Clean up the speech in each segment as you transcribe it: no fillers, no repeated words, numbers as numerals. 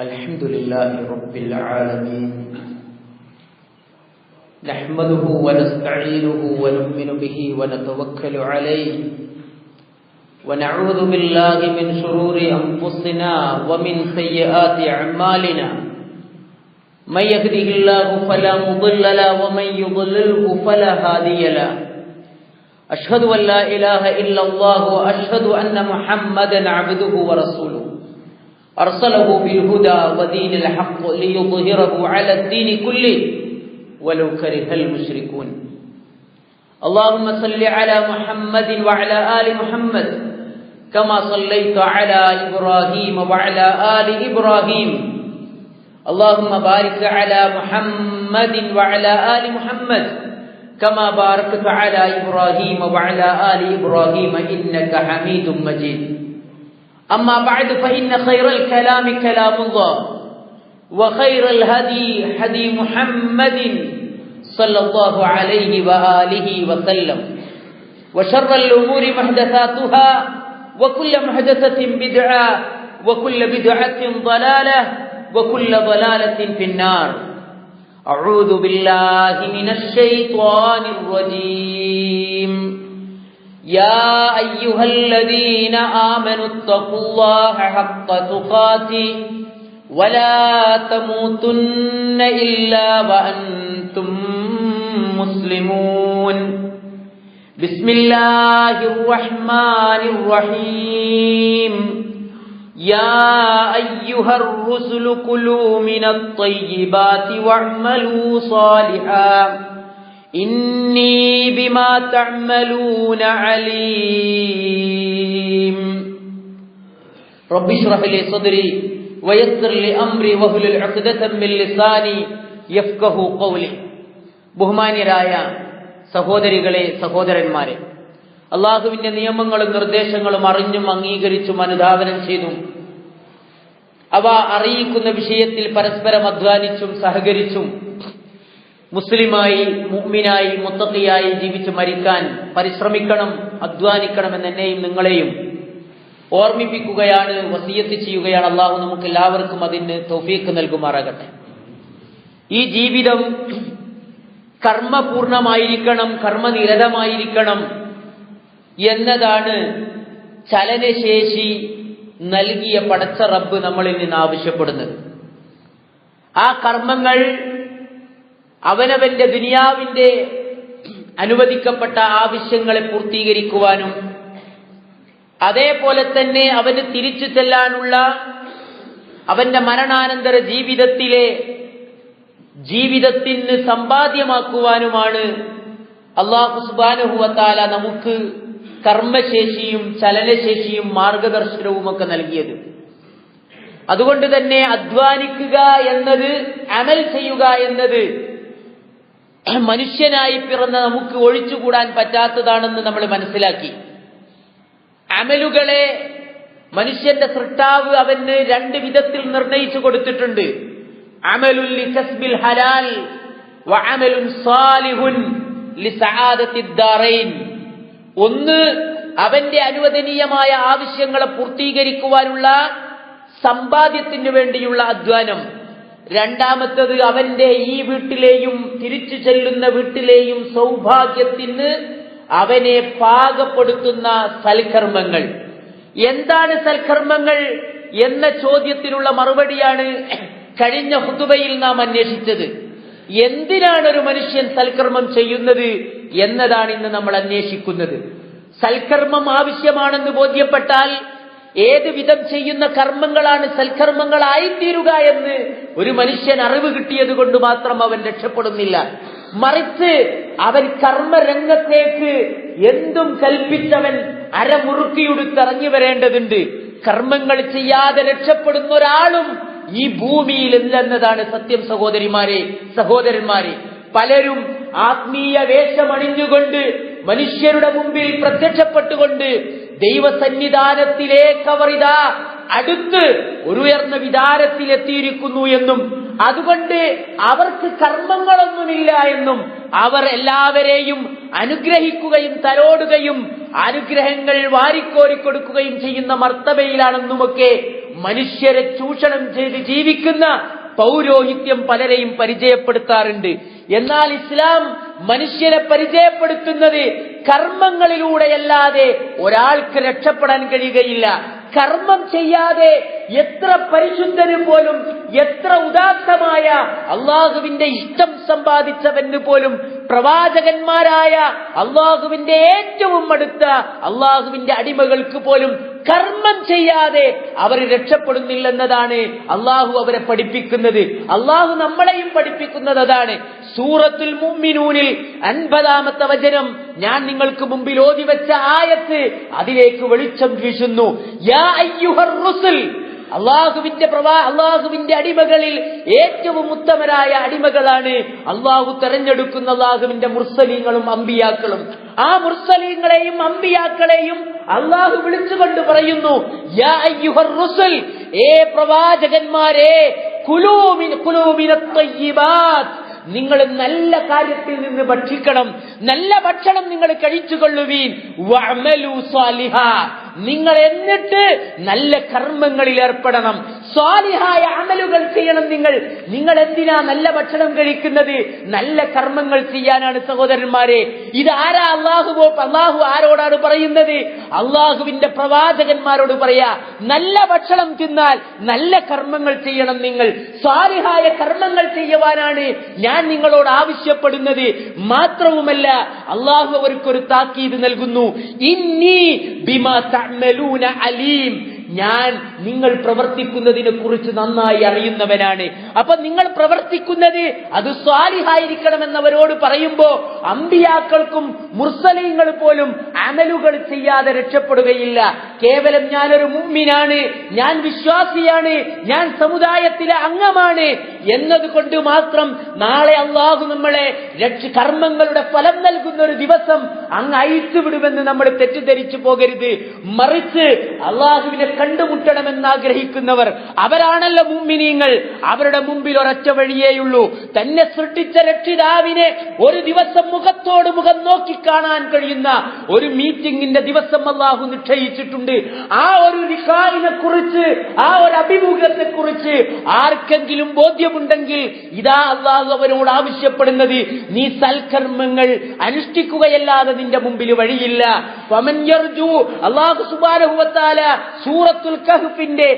الحمد لله رب العالمين نحمده ونستعينه ونؤمن به ونتوكل عليه ونعوذ بالله من شرور أنفسنا ومن سيئات أعمالنا من يهده الله فلا مضل له ومن يضلله فلا هادي له أشهد أن لا إله إلا الله وأشهد أن محمدا عبده ورسوله أرسله بالهدى ودين الحق ليظهره على الدين كله ولو كره المشركون اللهم صل على محمد وعلى آل محمد كما صليت على إبراهيم وعلى آل إبراهيم اللهم بارك على محمد وعلى آل محمد كما باركت على إبراهيم وعلى آل إبراهيم إنك حميد مجيد أما بعد فإن خير الكلام كلام الله وخير الهدي هدي محمد صلى الله عليه وآله وسلم وشر الأمور محدثاتها وكل محدثة بدعة وكل بدعة ضلالة وكل ضلالة في النار أعوذ بالله من الشيطان الرجيم يا أيها الذين آمنوا اتقوا الله حق تقاته ولا تموتن إلا وأنتم مسلمون بسم الله الرحمن الرحيم يا أيها الرسل كلوا من الطيبات واعملوا صالحا إني بما تعملون عليم رب اشرح لي صدري ويسر لي أمري واحلل عقدة من لساني يفقهوا قولي ബഹുമാന്യരായ സഹോദരികളെ സഹോദരന്മാരെ, അള്ളാഹുവിന്റെ നിയമങ്ങളും നിർദ്ദേശങ്ങളും അറിഞ്ഞും അംഗീകരിച്ചും അനുധാവനം ചെയ്തും അവ അറിയിക്കുന്ന വിഷയത്തിൽ പരസ്പരം അധ്വാനിച്ചും സഹകരിച്ചും മുസ്ലിമായി മുഅ്മിനായി മുത്തഖിയായി ജീവിച്ച് മരിക്കാൻ പരിശ്രമിക്കണം, അധ്വാനിക്കണമെന്ന് എന്നെയും നിങ്ങളെയും ഓർമ്മിപ്പിക്കുകയാണ്, വസിയത്ത് ചെയ്യുകയാണ്. അള്ളാഹു നമുക്ക് എല്ലാവർക്കും അതിന് തൗഫീഖ് നൽകുമാറാകട്ടെ. ഈ ജീവിതം കർമ്മപൂർണമായിരിക്കണം, കർമ്മനിരതമായിരിക്കണം എന്നതാണ് ചലനശേഷി നൽകിയ പടച്ച റബ്ബ് നമ്മളിൽ നിന്ന് ആവശ്യപ്പെടുന്നത്. ആ കർമ്മങ്ങൾ അവനവന്റെ ദുനിയാവിന്റെ അനുവദിക്കപ്പെട്ട ആവശ്യങ്ങളെ പൂർത്തീകരിക്കുവാനും അതേപോലെ തന്നെ അവന് തിരിച്ചു ചെല്ലാനുള്ള അവന്റെ മരണാനന്തര ജീവിതത്തിന് സമ്പാദ്യമാക്കുവാനുമാണ് അല്ലാഹു സുബ്ഹാനഹു വ തആല നമുക്ക് കർമ്മശേഷിയും ചലനശേഷിയും മാർഗദർശനവും ഒക്കെ നൽകിയത്. അതുകൊണ്ട് തന്നെ അധ്വാനിക്കുക എന്നത്, അമൽ ചെയ്യുക എന്നത് മനുഷ്യനായി പിറന്ന നമുക്ക് ഒഴിച്ചുകൂടാൻ പറ്റാത്തതാണെന്ന് നമ്മൾ മനസ്സിലാക്കി. അമലുകളെ മനുഷ്യന്റെ സൃഷ്ടാവ് അവന് രണ്ട് വിധത്തിൽ നിർണയിച്ചു കൊടുത്തിട്ടുണ്ട്. അമലുൻ ലികസ്ബിൽ ഹലാൽ വ അമലുൻ സാലിഹുൻ ലിസആദത്തിദ് ദാറൈൻ. ഒന്ന് അവന്റെ അനുവദനീയമായ ആവശ്യങ്ങളെ പൂർത്തീകരിക്കുവാനുള്ള സമ്പാദ്യത്തിന് വേണ്ടിയുള്ള അധ്വാനം. രണ്ടാമത്തത് അവന്റെ ഈ വീട്ടിലെയും തിരിച്ചു ചെല്ലുന്ന വീട്ടിലെയും സൗഭാഗ്യത്തിന് അവനെ പാകപ്പെടുത്തുന്ന സൽക്കർമ്മങ്ങൾ. എന്താണ് സൽക്കർമ്മങ്ങൾ എന്ന ചോദ്യത്തിനുള്ള മറുപടിയാണ് കഴിഞ്ഞ ഖുതുബയിൽ നാം അന്വേഷിച്ചത്. എന്തിനാണ് ഒരു മനുഷ്യൻ സൽക്കർമ്മം ചെയ്യുന്നത് എന്നതാണ് ഇന്ന് നമ്മൾ അന്വേഷിക്കുന്നത്. സൽക്കർമ്മം ആവശ്യമാണെന്ന് ബോധ്യപ്പെട്ടാൽ ഏത് വിധം ചെയ്യുന്ന കർമ്മങ്ങളാണ് സൽക്കർമ്മങ്ങളായിത്തീരുക എന്ന് ഒരു മനുഷ്യൻ അറിവ് കിട്ടിയത് കൊണ്ട് മാത്രം അവൻ രക്ഷപ്പെടുന്നില്ല. മറിച്ച് അവൻ കർമ്മരംഗത്തേക്ക് എന്തും കൽപ്പിച്ചവൻ അരമുറുക്കിയുടുത്തിറങ്ങി വരേണ്ടതുണ്ട്. കർമ്മങ്ങൾ ചെയ്യാതെ രക്ഷപ്പെടുന്ന ഒരാളും ഈ ഭൂമിയിലില്ലെന്നതാണ് സത്യം. സഹോദരന്മാരെ, പലരും ആത്മീയ വേഷമണിഞ്ഞുകൊണ്ട് മനുഷ്യരുടെ മുമ്പിൽ പ്രത്യക്ഷപ്പെട്ടുകൊണ്ട് ദൈവസന്നിധാനത്തിലേക്ക് അവർ ഇതാ അടുത്ത് ഒരു ഉയർന്ന വിധാനത്തിലെത്തിയിരിക്കുന്നു എന്നും അതുകൊണ്ട് അവർക്ക് കർമ്മങ്ങളൊന്നുമില്ല എന്നും അവർ എല്ലാവരെയും അനുഗ്രഹിക്കുകയും തലോടുകയും അനുഗ്രഹങ്ങൾ വാരിക്കോരിക്കൊടുക്കുകയും ചെയ്യുന്ന മർത്തബയിലാണെന്നുമൊക്കെ മനുഷ്യരെ ചൂഷണം ചെയ്ത് ജീവിക്കുന്ന പൗരോഹിത്യം പലരെയും പരിചയപ്പെടുത്താറുണ്ട്. എന്നാൽ ഇസ്ലാം മനുഷ്യരെ പരിചയപ്പെടുത്തുന്നത് കർമ്മങ്ങളിലൂടെയല്ലാതെ ഒരാൾക്ക് രക്ഷപ്പെടാൻ കഴിയുകയില്ല. കർമ്മം ചെയ്യാതെ എത്ര പരിശുദ്ധന് പോലും, എത്ര ഉദാത്തമായ അള്ളാഹുവിന്റെ ഇഷ്ടം സമ്പാദിച്ചവന് പോലും, പ്രവാചകന്മാരായ അള്ളാഹുവിന്റെ ഏറ്റവും അടുത്ത അള്ളാഹുവിന്റെ അടിമകൾക്ക് പോലും കർമ്മം ചെയ്യാതെ അവർ രക്ഷപ്പെടുന്നില്ലെന്നതാണ് അള്ളാഹു അവരെ പഠിപ്പിക്കുന്നത്. അള്ളാഹു നമ്മളെയും പഠിപ്പിക്കുന്നത് അതാണ്. സൂറത്തുൽ മുഅ്മിനൂനിൽ 50-ാമത്തെ വചനം ഞാൻ നിങ്ങൾക്ക് മുമ്പിൽ ഓതിവെച്ച ആയത്ത് അതിലേക്ക് വെളിച്ചം വീശുന്നു. യാ അയ്യുഹർ റുസുൽ, അള്ളാഹുവിന്റെ അടിമകളിൽ ഏറ്റവും ഉത്തമരായ അടിമകളാണ് അള്ളാഹു തെരഞ്ഞെടുക്കുന്ന അള്ളാഹുവിന്റെ മുർസലീങ്ങളും അമ്പിയാക്കളും. ആ മുർസലീങ്ങളെയും അമ്പിയാക്കളെയും അള്ളാഹു വിളിച്ചുകൊണ്ട് പറയുന്നു, യാ അയ്യുഹർ റുസുൽ, ഏ പ്രവാചകന്മാരെ, കുലൂ മിനത് ത്വയ്യിബാത്ത്, നിങ്ങൾ നല്ല കാര്യത്തിൽ നിന്ന് ഭക്ഷിക്കണം, നല്ല ഭക്ഷണം നിങ്ങൾ കഴിച്ചുകൊള്ളുവീൻ. വഅമലു സാലിഹാ, നിങ്ങൾ എന്നിട്ട് നല്ല കർമ്മങ്ങളിൽ ഏർപ്പെടണം, സ്വാലിഹായ അമലുകൾ ചെയ്യണം. നിങ്ങൾ എന്തിനാ നല്ല ഭക്ഷണം കഴിക്കുന്നത്? നല്ല കർമ്മങ്ങൾ ചെയ്യാനാണ് സഹോദരന്മാരെ. ഇത് ആരാ? അള്ളാഹു ആരോടാണ് പറയുന്നത്? അള്ളാഹുവിന്റെ പ്രവാചകന്മാരോട് പറയാ, നല്ല ഭക്ഷണം തിന്നാൽ നല്ല കർമ്മങ്ങൾ ചെയ്യണം. നിങ്ങൾ സ്വാലിഹായ കർമ്മങ്ങൾ ചെയ്യുവാനാണ് ഞാൻ നിങ്ങളോട് ആവശ്യപ്പെടുന്നത്. മാത്രവുമല്ല അള്ളാഹു അവർക്കൊരു താക്കീത് നൽകുന്നു, ഇന്നി ബിമാ തഅമലൂന അലീം, ഞാൻ നിങ്ങൾ പ്രവർത്തിക്കുന്നതിനെ കുറിച്ച് നന്നായി അറിയുന്നവനാണ്. അപ്പൊ നിങ്ങൾ പ്രവർത്തിക്കുന്നത് അത് സ്വാലിഹായിരിക്കണമെന്നവരോട് പറയുമ്പോ അമ്പിയാക്കൾക്കും മുർസലീങ്ങൾ പോലും അമലുകൾ ചെയ്യാതെ രക്ഷപ്പെടുകയില്ല. കേവലം ഞാനൊരു മുഅ്മിനാണ്, ഞാൻ വിശ്വാസിയാണ്, ഞാൻ സമുദായത്തിലെ അംഗമാണ് എന്നതുകൊണ്ട് മാത്രം നാളെ അള്ളാഹു നമ്മളെ കർമ്മങ്ങളുടെ ഫലം നൽകുന്ന ഒരു ദിവസം അങ്ങ് അയച്ചുവിടുമെന്ന് നമ്മൾ തെറ്റിദ്ധരിച്ചു പോകരുത്. മറിച്ച് അള്ളാഹുവിനെ കണ്ടുമുട്ടണമെന്ന് ആഗ്രഹിക്കുന്നവർ അവരാണല്ലോ മുഅ്മിനീങ്ങൾ. അവരുടെ മുമ്പിൽ ഒരൊറ്റ വഴിയേയുള്ളൂ, തന്നെ സൃഷ്ടിച്ച രക്ഷിതാവിനെ ഒരു ദിവസം മുഖത്തോട് മുഖം നോക്കിക്കാണാൻ കഴിയുന്ന ഒരു മീറ്റിംഗിന്റെ ദിവസം അള്ളാഹു നിശ്ചയിച്ചിട്ടുണ്ട്. ആ ഒരു ലിഖാഇനെ കുറിച്ച്, ആ ഒരു അഭിമുഖത്തെ കുറിച്ച് ആർക്കെങ്കിലും ബോധ്യമുണ്ടെങ്കിൽ ഇതാ അള്ളാഹു അവരോട് ആവശ്യപ്പെടുന്നത്, നീ സൽക്കർമ്മങ്ങൾ അനുഷ്ഠിക്കുകയല്ലാതെ നിന്റെ മുമ്പിൽ വഴിയില്ല. ഫമൻ യർജു, അള്ളാഹു സുബ്ഹാനഹു വ തആല സൂറത്തുൽ കഹ്ഫിന്റെ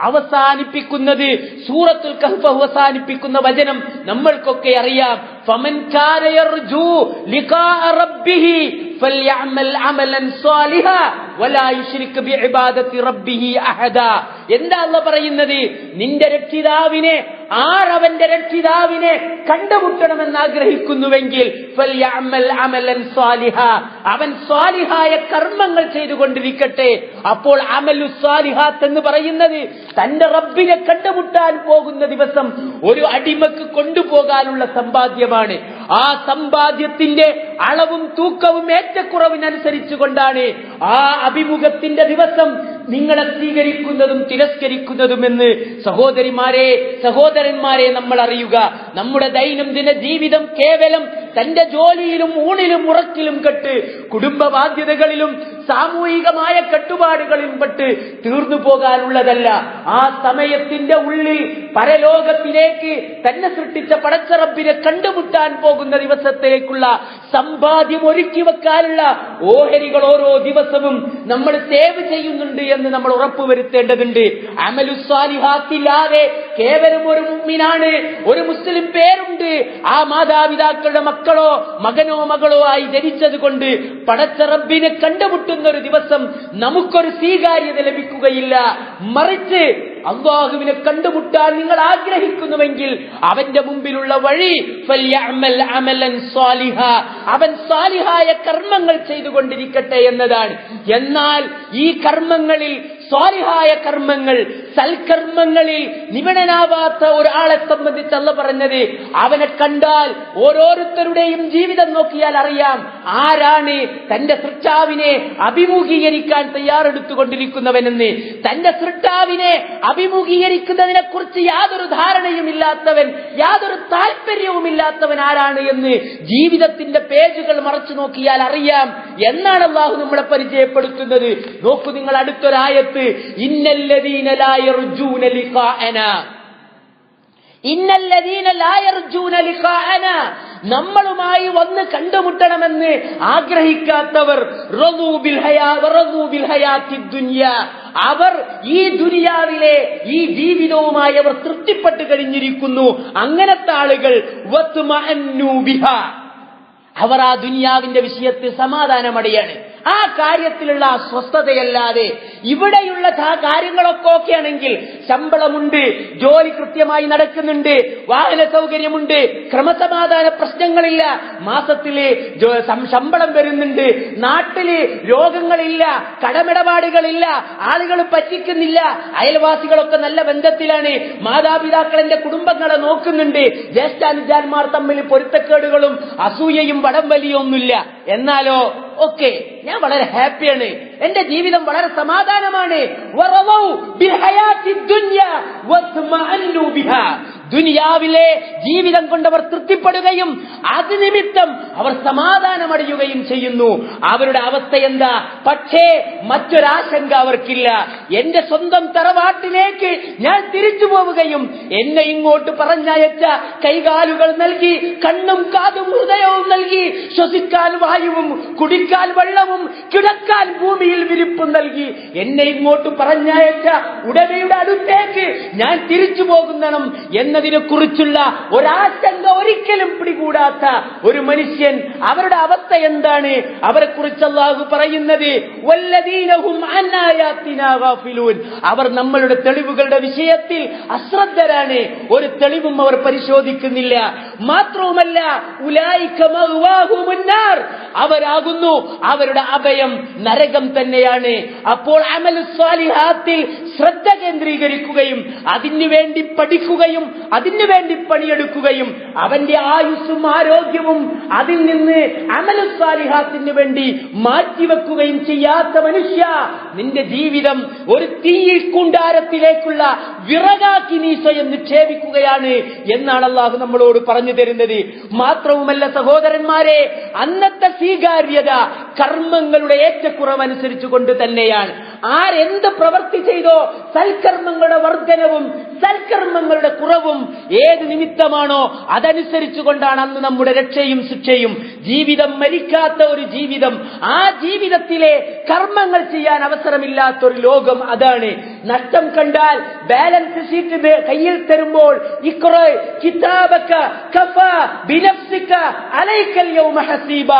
അവസാനിപ്പിക്കുന്നത്, സൂറത്തുൽ കഹ്ഫ് അവസാനിപ്പിക്കുന്ന വചനം നമ്മൾക്കൊക്കെ അറിയാം. ഫമൻ കാന യർജു ലിഖാഅ റബ്ബിഹി ഫൽയഅമൽ അമലൻ സ്വാലിഹാ വലാ യുശ്രിക് ബിഇബാദത്തി റബ്ബിഹി അഹദാ. എന്താ അല്ലാഹു പറയുന്നത്? നിന്റെ രക്ഷിതാവിനെ, ആരവന്റെ രക്ഷിതാവിനെ കണ്ടുമുട്ടണമെന്ന് ആഗ്രഹിക്കുന്നുവെങ്കിൽ ഫൽയഅമൽ അമലൻ സ്വാലിഹാ, അവൻ സ്വാലിഹായ കർമ്മങ്ങൾ ചെയ്തുകൊണ്ടിരിക്കട്ടെ. അപ്പോൾ അമലു സ്വാലിഹാത്ത് എന്ന് പറയുന്നത് തന്റെ റബ്ബിനെ കണ്ടുമുട്ടാൻ പോകുന്ന ദിവസം ഒരു അടിമക്ക് കൊണ്ടുപോകാനുള്ള സമ്പാദ്യമാണ്. ആ സമ്പാദ്യത്തിന്റെ അളവും തൂക്കവും ഏറ്റക്കുറവിനനുസരിച്ചു കൊണ്ടാണ് ആ അഭിമുഖത്തിന്റെ ദിവസം നിങ്ങളെ സ്വീകരിക്കുന്നതും തിരസ്കരിക്കുന്നതുമെന്ന് സഹോദരിമാരെ, സഹോദരന്മാരെ നമ്മൾ അറിയുക. നമ്മുടെ ദൈനംദിന ജീവിതം കേവലം തന്റെ ജോലിയിലും ഊണിലും ഉറക്കിലും കെട്ട്, കുടുംബ ബാധ്യതകളിലും സാമൂഹികമായ കെട്ടുപാടുകളിലും പെട്ട് തീർന്നു പോകാനുള്ളതല്ല. ആ സമയത്തിന്റെ ഉള്ളിൽ പരലോകത്തിലേക്ക് തന്നെ സൃഷ്ടിച്ച പടച്ച റബ്ബിനെ കണ്ടുമുട്ടാൻ പോകുന്ന ദിവസത്തിലേക്കുള്ള സമ്പാദ്യം ഒരുക്കി വെക്കാനുള്ള ഓഹരികൾ ഓരോ ദിവസവും നമ്മൾ സേവ് ചെയ്യുന്നുണ്ട് എന്ന് നമ്മൾ ഉറപ്പുവരുത്തേണ്ടതുണ്ട്. അമലു സ്വാലിഹാത്തില്ലാതെ കേവലം ഒരു മുഅ്മിനാണ്, ഒരു മുസ്ലിം പേരുണ്ട്, ആ മാതാപിതാക്കളുടെ മക്കളോ മകനോ മകളോ ആയി ജനിച്ചത് കൊണ്ട് പടച്ച റബ്ബിനെ കണ്ടുമുട്ടുന്ന ഒരു ദിവസം നമുക്കൊരു സ്വീകാര്യത ലഭിക്കുകയില്ല. മറിച്ച് അല്ലാഹുവിനെ കണ്ടുമുട്ടാൻ നിങ്ങൾ ആഗ്രഹിക്കുന്നുവെങ്കിൽ അവന്റെ മുമ്പിലുള്ള വഴി ഫൽയഅമൽ അമലൻ സ്വാലിഹാ, അവൻ സ്വാലിഹായ കർമ്മങ്ങൾ ചെയ്തുകൊണ്ടിരിക്കട്ടെ എന്നതാണ്. എന്നാൽ ഈ കർമ്മങ്ങളിൽ, സ്വാലിഹായ കർമ്മങ്ങൾ, സൽക്കർമ്മങ്ങളിൽ നിപുണനാവാത്ത ഒരാളെ സംബന്ധിച്ച് അല്ലാഹു പറഞ്ഞത്, അവനെ കണ്ടാൽ ഓരോരുത്തരുടെയും ജീവിതം നോക്കിയാൽ അറിയാം ആരാണ് തന്റെ സൃഷ്ടാവിനെ അഭിമുഖീകരിക്കാൻ തയ്യാറെടുത്തുകൊണ്ടിരിക്കുന്നവനെന്ന്. തന്റെ സൃഷ്ടാവിനെ അഭിമുഖീകരിക്കുന്നതിനെ കുറിച്ച് യാതൊരു ധാരണയുമില്ലാത്തവൻ, യാതൊരു താല്പര്യവുമില്ലാത്തവൻ ആരാണ് എന്ന് ജീവിതത്തിന്റെ പേജുകൾ മറച്ചു നോക്കിയാൽ അറിയാം എന്നാണ് അല്ലാഹു നമ്മളെ പരിചയപ്പെടുത്തുന്നത്. നോക്കൂ നിങ്ങൾ അടുത്തൊരായത്ത്, ഇന്നല്ലദീന ലാ യർജൂന ലിഖാഅനാ, ഇന്നല്ലദീന ലാ യർജൂന ലിഖാഅനാ, നമ്മളുമായി വന്ന് കണ്ടുമുട്ടണമെന്ന് ആഗ്രഹിക്കാത്തവർ, റളൂ ബിൽ ഹയാത്തിദ് ദുനിയാ, അവർ ഈ ദുനിയാവിലെ ഈ ജീവിതവുമായി അവർ തൃപ്തിപ്പെട്ട് കഴിഞ്ഞിരിക്കുന്നു. അങ്ങനത്തെ ആളുകൾ വത്മഅന്നു ബിഹാ, അവർ ആ ദുനിയാവിന്റെ വിഷയത്തിൽ സമാധാനമടയാണ്. ആ കാര്യത്തിലുള്ള സ്വസ്ഥതയല്ലാതെ ഇവിടെയുള്ള കാര്യങ്ങളൊക്കെ ഓക്കെയാണെങ്കിൽ, ശമ്പളമുണ്ട്, ജോലി കൃത്യമായി നടക്കുന്നുണ്ട്, വാഹന സൗകര്യമുണ്ട്, ക്രമസമാധാന പ്രശ്നങ്ങളില്ല, മാസത്തില് ശമ്പളം വരുന്നുണ്ട്, നാട്ടില് രോഗങ്ങളില്ല, കടമിടപാടുകളില്ല, ആളുകൾ പറ്റിക്കുന്നില്ല, അയൽവാസികളൊക്കെ നല്ല ബന്ധത്തിലാണ്, മാതാപിതാക്കൾ എന്റെ കുടുംബങ്ങളെ നോക്കുന്നുണ്ട്, ജ്യേഷ്ഠാനുജാന്മാർ തമ്മിൽ പൊരുത്തക്കേടുകളും അസൂയയും വടംവലിയൊന്നുമില്ല. എന്നാലോ ഓക്കെ, ഞാൻ വളരെ ഹാപ്പിയാണ്, എന്റെ ജീവിതം വളരെ സമാധാനമാണ്. ദുനിയാവിലെ ജീവിതം കൊണ്ടവർ തൃപ്തിപ്പെടുകയും അത് നിമിത്തം അവർ സമാധാനമടയുകയും ചെയ്യുന്നു. അവരുടെ അവസ്ഥ എന്താ? പക്ഷേ മറ്റൊരാശങ്ക അവർക്കില്ല. എന്റെ സ്വന്തം തറവാട്ടിലേക്ക് ഞാൻ തിരിച്ചു പോവുകയും എന്നെ ഇങ്ങോട്ട് പറഞ്ഞയച്ച കൈകാലുകൾ നൽകി, കണ്ണും കാതും ഹൃദയവും നൽകി, ശ്വസിക്കാൻ വായുവും കുടിക്കാൻ വെള്ളവും കിടക്കാൻ ഭൂമിയിൽ വിരിപ്പും നൽകി എന്നെ ഇങ്ങോട്ട് പറഞ്ഞയച്ച ഉടമയുടെ അടുത്തേക്ക് ഞാൻ തിരിച്ചു പോകുന്നണം എന്നതിനെ കുറിച്ചുള്ള ഒരാശങ്ക ഒരിക്കലും പിടികൂടാത്ത ഒരു മനുഷ്യൻ, അവരുടെ അവസ്ഥ എന്താണ്? അവരെ കുറിച്ച് അല്ലാഹു പറയുന്നത്, വല്ലദീനഹും അൻ ആയാതിനാ ഗാഫിലൂൻ, അവർ നമ്മളുടെ തെളിവുകളുടെ വിഷയത്തിൽ അശ്രദ്ധരാണ്, ഒരു തെളിവും അവർ പരിശോധിക്കുന്നില്ല. മാത്രവുമല്ല, ഉലൈക മഅവാഹുമുൻ നാർ, അവരാകുന്നു അവരുടെ അഭയം നരകം തന്നെയാണ്. അപ്പോൾ അമലുസ് സ്വാലിഹാത്തിൽ ശ്രദ്ധ കേന്ദ്രീകരിക്കുകയും അതിനുവേണ്ടി പഠിക്കുകയും അതിനുവേണ്ടി പണിയെടുക്കുകയും അവന്റെ ആയുസ്സും ആരോഗ്യവും അതിൽ നിന്ന് അമലുസ് സ്വാലിഹാത്തിന് വേണ്ടി മാറ്റിവെക്കുകയും ചെയ്യാത്ത മനുഷ്യ, നിന്റെ ജീവിതം ഒരു തീയിൽ കുണ്ടാരത്തിലേക്കുള്ള വിറകാക്കി നീ സ്വയം നിക്ഷേപിക്കുകയാണ് എന്നാണ് അല്ലാഹു നമ്മളോട് പറഞ്ഞു തരുന്നത്. മാത്രവുമല്ല സഹോദരന്മാരെ, അന്നത്തെ സ്വീകാര്യത കർമ്മങ്ങളുടെ ഏറ്റക്കുറവനുസരിച്ചു കൊണ്ട് തന്നെയാണ്. ആരെന്ത് പ്രവൃത്തി ചെയ്തോ സൽക്കർമ്മങ്ങളുടെ വർധനവും സൽക്കർമ്മങ്ങളുടെ കുറവും ഏത് നിമിത്തമാണോ അതനുസരിച്ചു കൊണ്ടാണ് അന്ന് നമ്മുടെ രക്ഷയും ശിക്ഷയും. ജീവിതം മരിക്കാത്ത ഒരു ജീവിതം, ആ ജീവിതത്തിലെ കർമ്മങ്ങൾ ചെയ്യാൻ അവസരമില്ലാത്തൊരു ലോകം, അതാണ്. നഷ്ടം കണ്ടാൽ ബാലൻസ് ഷീറ്റ് കയ്യിൽ തരുമ്പോൾ ഇഖ്റ കിതാബക കഫാ ബിനഫ്സിക അലൈക്കൽ യൗമ ഹസീബ,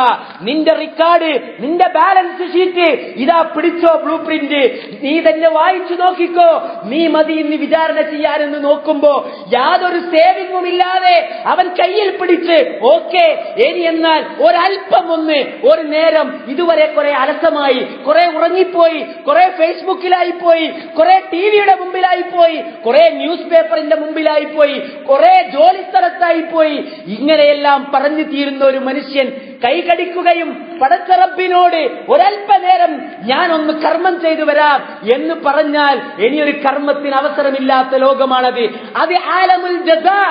നിന്റെ റിക്കാർഡ്, നിന്റെ ബാലൻസ് ഷീറ്റ് ഇതാ പിടിച്ചോ, ബ്ലൂ പ്രിന്റ്, നീ തന്നെ വായിച്ചു നോക്കിക്കോ, നീ മതി ഇന്ന് വിചാരണ ചെയ്യാനെന്ന് നോക്കുമ്പോ യാതൊരു സേവിങ്ങും ഇല്ലാതെ അവൻ കയ്യിൽ പിടിച്ച് ഓക്കെ ഇനി എന്നാൽ ഒരല്പം ഒന്ന് ഒരു നേരം, ഇതുവരെ കുറെ അലസമായി, കുറെ ഉറങ്ങിപ്പോയി, കുറെ ഫേസ്ബുക്കിലായി പോയി, കുറെ ടിവിയുടെ മുമ്പിലായി പോയി, കുറെ ന്യൂസ് പേപ്പറിന്റെ മുമ്പിലായി പോയി, കുറെ ജോലി സ്ഥലത്തായി പോയി, ഇങ്ങനെയെല്ലാം പറഞ്ഞു തീരുന്ന ഒരു മനുഷ്യൻ കൈകടിക്കുകയും പടച്ച റബ്ബിനോട് ഒരല്പനേരം ഞാനൊന്ന് കർമ്മം ചെയ്തു വരാം എന്ന് പറഞ്ഞാൽ ഇനിയൊരു കർമ്മത്തിന് അവസരമില്ലാത്ത ലോകമാണത്. അത് ആലമുൽ ജസാ,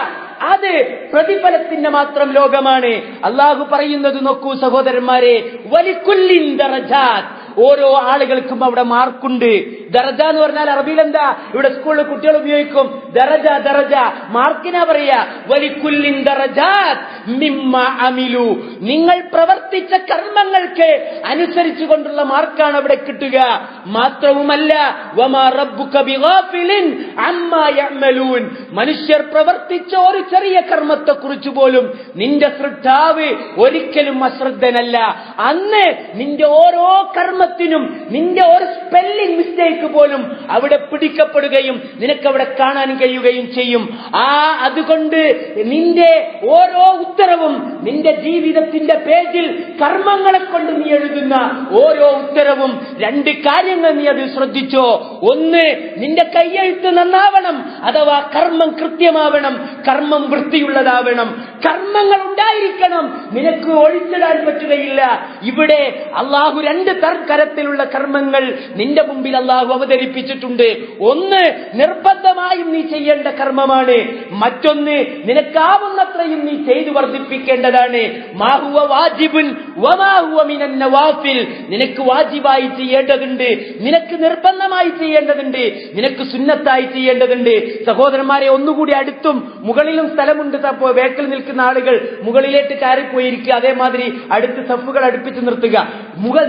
അത് പ്രതിഫലത്തിന്റെ മാത്രം ലോകമാണ്. അല്ലാഹു പറയുന്നത് നോക്കൂ സഹോദരന്മാരെ, വലിക്കുല്ലിൻ ദറജാത്ത്, ഓരോ ആളുകൾക്കും അവിടെ മാർക്കുണ്ട്. ദറജ എന്ന് പറഞ്ഞാൽ അറബിയിൽ എന്താ? ഇവിടെ സ്കൂളിൽ കുട്ടികൾ ഉപയോഗിക്കും ദറജ, ദറജ മാർക്കിനാ പറയാ. വലിക്കുല്ലിൻ ദറജാത്ത് മിമ്മ അമിലു, നിങ്ങൾ പ്രവർത്തിച്ച കർമ്മങ്ങൾക്ക് അനുസരിച്ചു കൊണ്ടുള്ള മാർക്കാണ് അവിടെ കിട്ടുക. മാത്രവുമല്ല, വമാ റബ്ബുക ബിഗാഫിലിൻ അമ്മാ യഅമലൂൻ, മനുഷ്യർ പ്രവർത്തിച്ച ഒരു ചെറിയ കർമ്മത്തെ കുറിച്ച് പോലും നിന്റെ ശ്രദ്ധാവ് ഒരിക്കലും അശ്രദ്ധനല്ല. അന്ന് നിന്റെ ഓരോ കർമ്മത്തിനും നിന്റെ ഒരു സ്പെല്ലിംഗ് മിസ്റ്റേക്ക് പോലും അവിടെ പിടിക്കപ്പെടുകയും നിനക്കവിടെ കാണാൻ കഴിയുകയും ചെയ്യും. അതുകൊണ്ട് നിന്റെ ഓരോ ഉത്തരവും, നിന്റെ ജീവിതത്തിന്റെ പേജിൽ കർമ്മങ്ങളെ കൊണ്ട് നീ എഴുതുന്ന ഓരോ ഉത്തരവും രണ്ട് കാര്യങ്ങൾ നീ അത് ശ്രദ്ധിച്ചോ. ഒന്ന്, നിന്റെ കയ്യെഴുത്ത് നന്നാവണം, അഥവാ കർമ്മം കൃത്യമാവണം, കർമ്മം വൃത്തിയുള്ളതാവണം. കർമ്മങ്ങൾ ഉണ്ടായിരിക്കണം, നിനക്ക് ഒഴിച്ചിടാൻ പറ്റുകയില്ല. ഇവിടെ അള്ളാഹു രണ്ട് തരത്തിലുള്ള കർമ്മങ്ങൾ നിന്റെ മുമ്പിൽ അള്ളാഹു അവതരിപ്പിച്ചിട്ടുണ്ട്. ഒന്ന് നിർബന്ധമായും നീ ചെയ്യേണ്ട കർമ്മമാണ്, മറ്റൊന്ന് നിനക്കാവുന്നത്രയും നീ ചെയ്തു വർദ്ധിപ്പിക്കേണ്ടതാണ്. മാ ഹുവ വാജിബുൻ വമാ ഹുവ മിനൻ നവാഫിൽ, നിനക്ക് വാജിബായി ചെയ്യേണ്ടതുണ്ട്, നിനക്ക് നിർബന്ധമായി ചെയ്യേണ്ടതുണ്ട്, നിനക്ക് സുന്നത്തായി ചെയ്യേണ്ടതുണ്ട്. സഹോദരന്മാരെ, ഒന്നുകൂടി അടുത്തും മുകളിലും സ്ഥലമുണ്ട്. വേക്കിൽ നിൽക്കുന്ന ആളുകൾ മുകളിലേക്ക് കയറിപ്പോയിരിക്കുക, അതേമാതിരി അടുത്ത് സഫുകൾ അടുപ്പിച്ച് നിർത്തുക.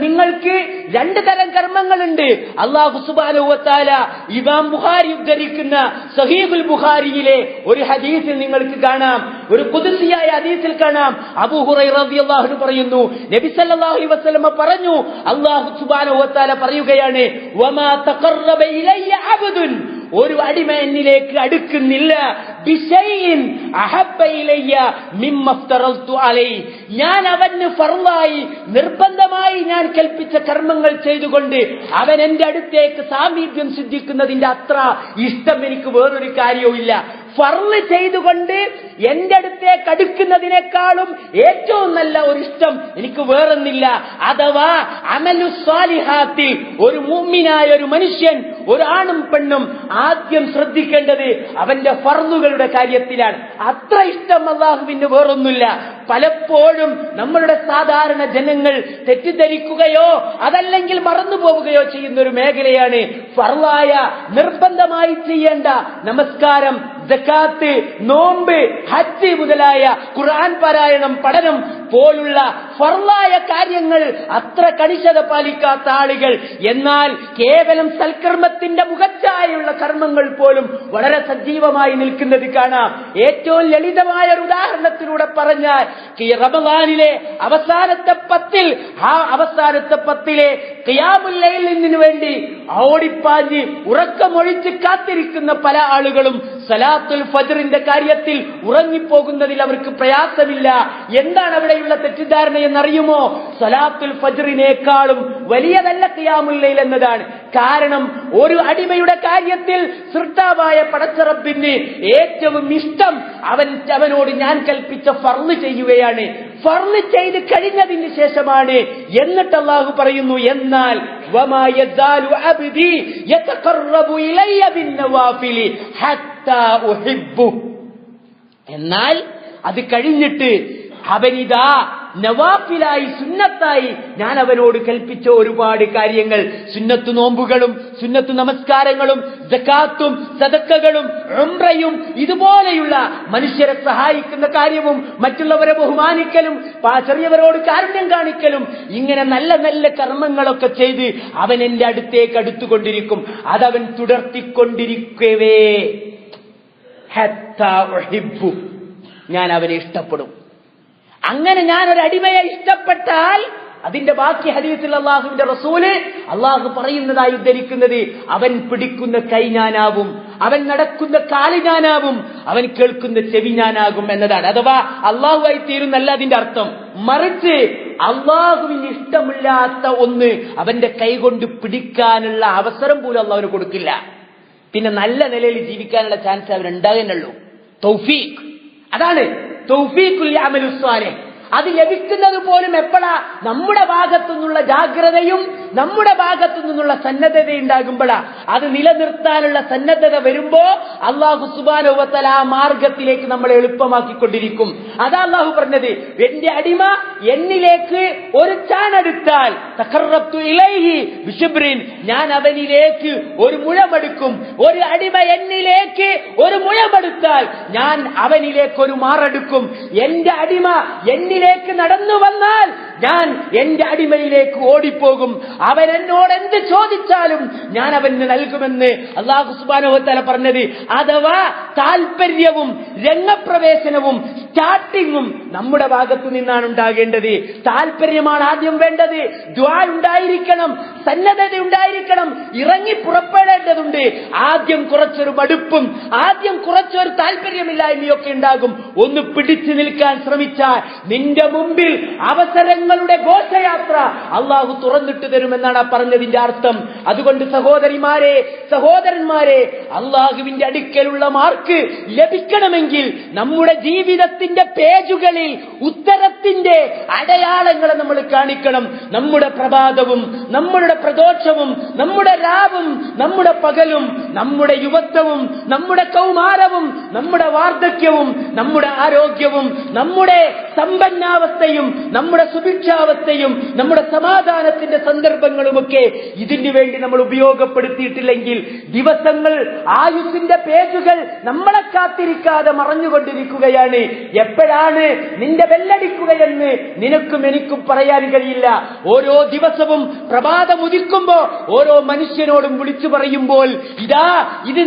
നിങ്ങൾക്ക് രണ്ട് തരം കർമ്മങ്ങളുണ്ട്. അല്ലാഹു സുബ്ഹാനഹു വ തആല ഇമാം ബുഖാരി ഉദ്ധരിക്കുന്ന സഹീഹുൽ ബുഖാരിയിലെ ഒരു ഹദീസിൽ നിങ്ങൾക്ക് കാണാം, ഒരു ഖുദ്സിയായ ഹദീസിൽ കാണാം. അബൂ ഹുറൈറ റളിയല്ലാഹു അൻഹു പറയുന്നു, നബി സല്ലല്ലാഹു അലൈഹി വസല്ലം പറഞ്ഞു, അല്ലാഹു സുബ്ഹാനഹു വ തആല പറയുകയാണ്, വമാ തഖറബ ഇലയ്യ അബ്ദുൻ, ഒരു അടിമ എന്നിലേക്ക് അടുക്കുന്നില്ല, ബിശൈഇൻ അഹബ്ബ ഇലയ്യ മിമ്മ ഫ്തറൽതു അലൈഹി, ഞാൻ അവന് ഫർളായി നിർബന്ധമായി ഞാൻ കൽപ്പിച്ച കർമ്മങ്ങൾ ചെയ്തുകൊണ്ട് അവൻ എന്റെ അടുത്തേക്ക് സാമീപ്യം സിദ്ധിക്കുന്നതിന്റെ അത്ര ഇഷ്ടം എനിക്ക് വേറൊരു കാര്യവും ഇല്ല. ഫർള് ചെയ്തുകൊണ്ട് എന്റെ അടുത്തേക്ക് അടുക്കുന്നതിനേക്കാളും ഏറ്റവും നല്ല ഒരു ഇഷ്ടം എനിക്ക് വേറൊന്നില്ല. അഥവാ അമലു സ്വാലിഹാത്തിൽ ഒരു മുഅ്മിനായ ഒരു മനുഷ്യൻ, ഒരു ആണും പെണ്ണും ആദ്യം ശ്രദ്ധിക്കേണ്ടത് അവന്റെ ഫർളുകളുടെ കാര്യത്തിലാണ്. അത്ര ഇഷ്ടം അല്ലാഹുവിന് വേറൊന്നുമില്ല. പലപ്പോഴും നമ്മളുടെ സാധാരണ ജനങ്ങൾ തെറ്റിദ്ധരിക്കുകയോ അതല്ലെങ്കിൽ മറന്നു പോവുകയോ ചെയ്യുന്ന ഒരു മേഖലയാണ് ഫർളായ നിർബന്ധമായി ചെയ്യേണ്ട നമസ്കാരം, സകാത്ത്, നോമ്പ്, ഹജ്ജ് മുതലായ ഖുർആൻ പാരായണം, പഠനം പോലുള്ള ഫർളായ കാര്യങ്ങൾ അത്ര കണിശത പാലിക്കാത്ത ആളുകൾ. എന്നാൽ കേവലം സൽക്കർമ്മത്തിന്റെ മുഖച്ഛായുള്ള കർമ്മങ്ങൾ പോലും വളരെ സജീവമായി നിൽക്കുന്നത് കാണാം. ഏറ്റവും ലളിതമായ ഒരു ഉദാഹരണത്തിലൂടെ പറഞ്ഞാൽ, റമളാനിലെ അവസാനത്തെ പത്തിലെ ഖിയാമുൽ ലൈലിനു വേണ്ടി ഓടിപ്പാഞ്ഞ് ഉറക്കമൊഴിച്ച് കാത്തിരിക്കുന്ന പല ആളുകളും സലാത്തുൽ ഫജ്റിന്റെ കാര്യത്തിൽ ഉറങ്ങിപ്പോകുന്നതിൽ അവർക്ക് പ്രയാസമില്ല. എന്താണ് അവിടെയുള്ള തെറ്റിദ്ധാരണ എന്നറിയുമോ? സലാത്തുൽ ഫജ്റിനേക്കാളും വലിയതല്ല ഖിയാമുൽ ലൈൽ എന്നതാണ്. കാരണം ഒരു അടിമയുടെ കാര്യത്തിൽ സൃഷ്ടാവായ പടച്ച റബ്ബിന് ഏറ്റവും ഇഷ്ടം അവനോട് ഞാൻ കൽപ്പിച്ച ഫർള് ചെയ്യുകയാണ്. ഫർള് ചെയ്ത് കഴിഞ്ഞതിന് ശേഷമാണ് എന്നിട്ട് അല്ലാഹു പറയുന്നു, എന്നാൽ വമാ യസാലു അബ്ദി യതഖറബു ഇലയ്യ ബിന്നവാഫിലി ഹത്താ ഉഹിബ്ബു, എന്നാൽ അത് കഴിഞ്ഞിട്ട് അവനിതാ നവാഫിലായി, സുന്നത്തായി ഞാൻ അവനോട് കൽപ്പിച്ച ഒരുപാട് കാര്യങ്ങൾ, സുന്നത്ത് നോമ്പുകളും സുന്നത്ത് നമസ്കാരങ്ങളും സകാത്തും സദഖകളും ഉംറയും ഇതുപോലെയുള്ള മനുഷ്യരെ സഹായിക്കുന്ന കാര്യവും മറ്റുള്ളവരെ ബഹുമാനിക്കലും ചെറിയവരോട് കാരുണ്യം കാണിക്കലും, ഇങ്ങനെ നല്ല നല്ല കർമ്മങ്ങളൊക്കെ ചെയ്ത് അവൻ എന്റെ അടുത്തേക്ക് അടുത്തുകൊണ്ടിരിക്കും. അതവൻ തുടർത്തിക്കൊണ്ടിരിക്കവേ ഹത്താ ഉഹിബ്ബു, ഞാൻ അവനെ ഇഷ്ടപ്പെടും. അങ്ങനെ ഞാൻ ഒരു അടിമയെ ഇഷ്ടപ്പെട്ടാൽ അതിന്റെ ബാക്കി ഹദീസിൽ അല്ലാഹുവിന്റെ റസൂല് അല്ലാഹു പറയുന്നതായി ഉദ്ധരിക്കുന്നത്, അവൻ പിടിക്കുന്ന കൈ ഞാനാവും, അവൻ നടക്കുന്ന കാല് ഞാനാവും, അവൻ കേൾക്കുന്ന ചെവി ഞാനാകും എന്നതാണ്. അഥവാ അല്ലാഹുവായി തീരുന്നല്ല അതിന്റെ അർത്ഥം. മറിച്ച് അല്ലാഹുവിന് ഇഷ്ടമില്ലാത്ത ഒന്ന് അവന്റെ കൈകൊണ്ട് പിടിക്കാനുള്ള അവസരം പോലും അല്ലാഹുവിന് കൊടുക്കില്ല. പിന്നെ നല്ല നിലയിൽ ജീവിക്കാനുള്ള ചാൻസ് അവരുണ്ടാകുന്നുള്ളൂ. തൗഫീഖ്, അതാണ് തൗഫീഖുൽ അമലു സ്വാലിഹ്. അത് ലഭിക്കുന്നത് പോലും എപ്പോഴാ? നമ്മുടെ ഭാഗത്തു നിന്നുള്ള ജാഗ്രതയും നമ്മുടെ ഭാഗത്തു നിന്നുള്ള സന്നദ്ധതയും ഉണ്ടാകുമ്പോഴാ. അത് നിലനിർത്താനുള്ള സന്നദ്ധത വരുമ്പോ അല്ലാഹു സുബ്ഹാനഹു വ തആല ആ മാർഗത്തിലേക്ക് നമ്മളെ എളുപ്പമാക്കിക്കൊണ്ടിരിക്കും. അതാ അല്ലാഹു പറഞ്ഞത്, എന്റെ അടിമ എന്നിലേക്ക് ഒരു ചാണെടുത്താൽ തഖറബ്തു ഇലൈഹി ബിശബ്രിൻ, ഞാൻ അവനിലേക്ക് ഒരു മുഴമെടുക്കും. ഒരു അടിമ എന്നിലേക്ക് ഒരു മുഴമെടുത്താൽ ഞാൻ അവനിലേക്ക് ഒരു മാറെടുക്കും. എന്റെ അടിമ എന്നിലേക്ക് നടന്നു വന്നാൽ ഞാൻ എന്റെ അടിമയിലേക്ക് ഓടിപ്പോകും. അവൻ എന്നോട് എന്ത് ചോദിച്ചാലും ഞാൻ അവന് നൽകുമെന്ന് അല്ലാഹു സുബ്ഹാനഹു വ തആല പറഞ്ഞത്. അഥവാ താല്പര്യവും രംഗപ്രവേശനവും സ്റ്റാർട്ടിങ്ങും നമ്മുടെ ഭാഗത്തു നിന്നാണ് ഉണ്ടാകേണ്ടത്. താല്പര്യമാണ് ആദ്യം വേണ്ടത്. ദുആ ഉണ്ടായിരിക്കണം, സന്നദ്ധത ഉണ്ടായിരിക്കണം, ഇറങ്ങി പുറപ്പെടേണ്ടതുണ്ട്. ആദ്യം കുറച്ചൊരു മടുപ്പും ആദ്യം കുറച്ചൊരു താല്പര്യമില്ലായ്മയൊക്കെ ഉണ്ടാകും. ഒന്ന് പിടിച്ചു നിൽക്കാൻ ശ്രമിച്ചാൽ നിന്റെ മുമ്പിൽ അവസരങ്ങളുടെ ഘോഷയാത്ര അല്ലാഹു തുറന്നിട്ട് തരുമെന്നാണ് പറഞ്ഞതിന്റെ അർത്ഥം. അതുകൊണ്ട് സഹോദരിമാരെ, സഹോദരന്മാരെ, അല്ലാഹുവിന്റെ അടുക്കലുള്ള മാർക്ക് ലഭിക്കണമെങ്കിൽ നമ്മുടെ ജീവിതത്തിൽ പുസ്തകത്തിന്റെ പേജുകളിൽ ഉത്തരത്തിന്റെ അടയാളങ്ങളെ നമ്മൾ കാണിക്കണം. നമ്മുടെ പ്രഭാതവും നമ്മുടെ പ്രദോഷവും നമ്മുടെ രാവും നമ്മുടെ പകലും നമ്മുടെ യുവത്വവും നമ്മുടെ കൗമാരവും നമ്മുടെ വാർദ്ധക്യവും നമ്മുടെ ആരോഗ്യവും നമ്മുടെ സമ്പന്നാവസ്ഥയും നമ്മുടെ സുഭിക്ഷാവസ്ഥയും നമ്മുടെ സമാധാനത്തിന്റെ സന്ദർഭങ്ങളുമൊക്കെ ഇതിനു വേണ്ടി നമ്മൾ ഉപയോഗപ്പെടുത്തിയിട്ടില്ലെങ്കിൽ ദിവസങ്ങൾ, ആയുസ്സിന്റെ പേജുകൾ നമ്മളെ കാത്തിരിക്കാതെ മറഞ്ഞുകൊണ്ടിരിക്കുകയാണ്. എപ്പോഴാണ് നിന്റെ ബെല്ലടിക്കുകയെന്ന് നിനക്കും എനിക്കും പറയാൻ കഴിയില്ല. ഓരോ ദിവസവും പ്രഭാതം ഉദിക്കുമ്പോ ഓരോ മനുഷ്യനോടും വിളിച്ചു പറയുമ്പോൾ, ഇതാ ഇത്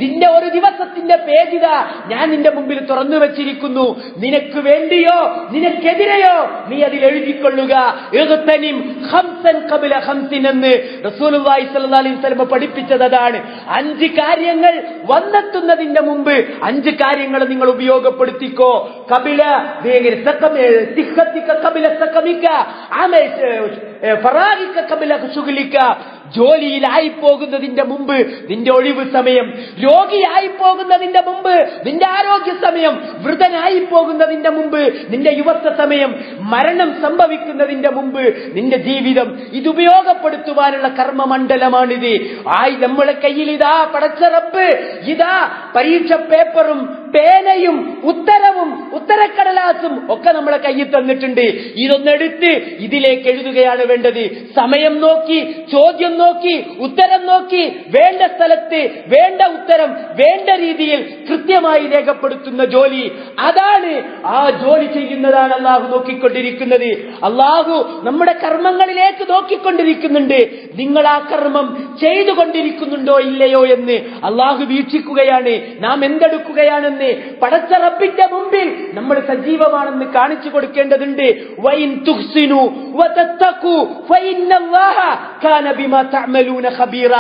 നിന്റെ ഒരു ദിവസത്തിന്റെ പേജിതാ ഞാൻ നിന്റെ മുമ്പിൽ തുറന്നു വെച്ചിരിക്കുന്നു. നിനക്ക് വേണ്ടിയോ നിനക്കെതിരെയോ നീ അതിൽ എഴുതിക്കൊള്ളുക. എന്ന് റസൂലുള്ളാഹി സ്വല്ലല്ലാഹു അലൈഹി വസല്ലം പഠിപ്പിച്ചത് അതാണ്. 5 കാര്യങ്ങൾ വന്നെത്തുന്നതിന്റെ മുമ്പ് 5 കാര്യങ്ങൾ നിങ്ങൾ ഉപയോഗപ്പെടുത്തിക്കോ. കബില ജോലിയിലായി പോകുന്നതിന്റെ മുമ്പ് നിന്റെ ഒഴിവ് സമയം, രോഗിയായി പോകുന്നതിന്റെ മുമ്പ് നിന്റെ ആരോഗ്യ സമയം, വൃദ്ധനായി പോകുന്നതിന്റെ മുമ്പ് നിന്റെ യുവത്വ സമയം, മരണം സംഭവിക്കുന്നതിന്റെ മുമ്പ് നിന്റെ ജീവിതം. ഇത് ഉപയോഗപ്പെടുത്തുവാനുള്ള കർമ്മമണ്ഡലമാണിത്. നമ്മളെ കയ്യിൽ ഇതാ പടച്ച റബ്ബ് ഇതാ പരീക്ഷ പേപ്പറും പേനയും ഉത്തരവും ഉത്തരക്കടലാസും ഒക്കെ നമ്മളെ കയ്യിൽ തന്നിട്ടുണ്ട്. ഇതൊന്നെടുത്ത് ഇതിലേക്ക് എഴുതുകയാണ് വേണ്ടത്. സമയം നോക്കി, ചോദ്യം നോക്കി, ഉത്തരം നോക്കി, വേണ്ട സ്ഥലത്ത് വേണ്ട ഉത്തരം വേണ്ട രീതിയിൽ കൃത്യമായി രേഖപ്പെടുത്തുന്ന ജോലി, അതാണ്. ആ ജോലി ചെയ്യുന്നതാണ് അള്ളാഹു നോക്കിക്കൊണ്ടിരിക്കുന്നത്. അള്ളാഹു നമ്മുടെ കർമ്മങ്ങളിലേക്ക് നോക്കിക്കൊണ്ടിരിക്കുന്നുണ്ട്. നിങ്ങൾ ആ കർമ്മം ചെയ്തുകൊണ്ടിരിക്കുന്നുണ്ടോ ഇല്ലയോ എന്ന് അള്ളാഹു വീക്ഷിക്കുകയാണ്. നാം എന്തെടുക്കുകയാണെന്ന് പടച്ച റബ്ബിന്റെ മുമ്പിൽ നമ്മൾ സജീവമാണെന്ന് കാണിച്ചു കൊടുക്കേണ്ടതുണ്ട്. വഇൻ തുഹ്സിനു വതത്തഖു ഫഇന്നല്ലാഹ കാന ബിമാ തഅമലൂന ഖബീറ.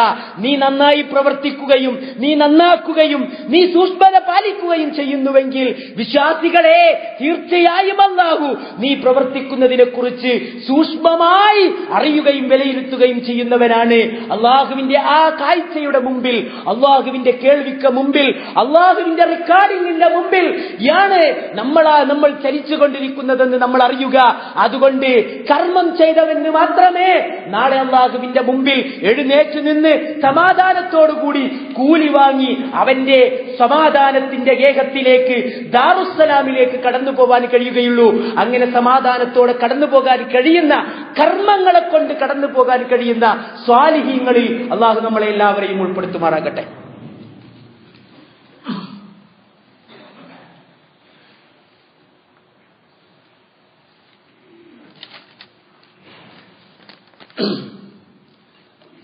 നീ നന്നായി പ്രവർത്തിക്കുകയും നീ നന്നാക്കുകയും നീ സൂക്ഷ്മത പാലിക്കുകയും ചെയ്യുന്നുവെങ്കിൽ വിശ്വാസികളെ, തീർച്ചയായും അല്ലാഹു നീ പ്രവർത്തിക്കുന്നതിനെ കുറിച്ച് സൂക്ഷ്മമായി അറിയുകയും വിലയിരുത്തുകയും ചെയ്യുന്നവനാണ്. അള്ളാഹുവിന്റെ ആ കാഴ്ചയുടെ മുമ്പിൽ, അള്ളാഹുവിന്റെ കേൾവിക്ക് മുമ്പിൽ, അള്ളാഹുവിന്റെ റെക്കോർഡിംഗിന്റെ മുമ്പിൽ യാണ് നമ്മൾ ചലിച്ചുകൊണ്ടിരിക്കുന്നതെന്ന് നമ്മൾ അറിയുക. അതുകൊണ്ട് കർമ്മം ചെയ്തവന് മാത്രമേ നാളെ അള്ളാഹുവിന്റെ മുമ്പിൽ എഴുന്നേറ്റ് നിന്ന് സമാധാനത്തോടുകൂടി കൂലി വാങ്ങി അവന്റെ സമാധാനത്തിന്റെ ഗേഹത്തിലേക്ക്, ദാറുസ്സലാമിലേക്ക് കടന്നു പോകാൻ കഴിയുകയുള്ളൂ. അങ്ങനെ സമാധാനത്തോടെ കടന്നു പോകാൻ കഴിയുന്ന, കർമ്മങ്ങളെ കൊണ്ട് കടന്നു പോകാൻ കഴിയുന്ന സ്വാലിഹീങ്ങളിൽ അള്ളാഹു നമ്മളെ എല്ലാവരെയും ഉൾപ്പെടുത്തുമാറാകട്ടെ.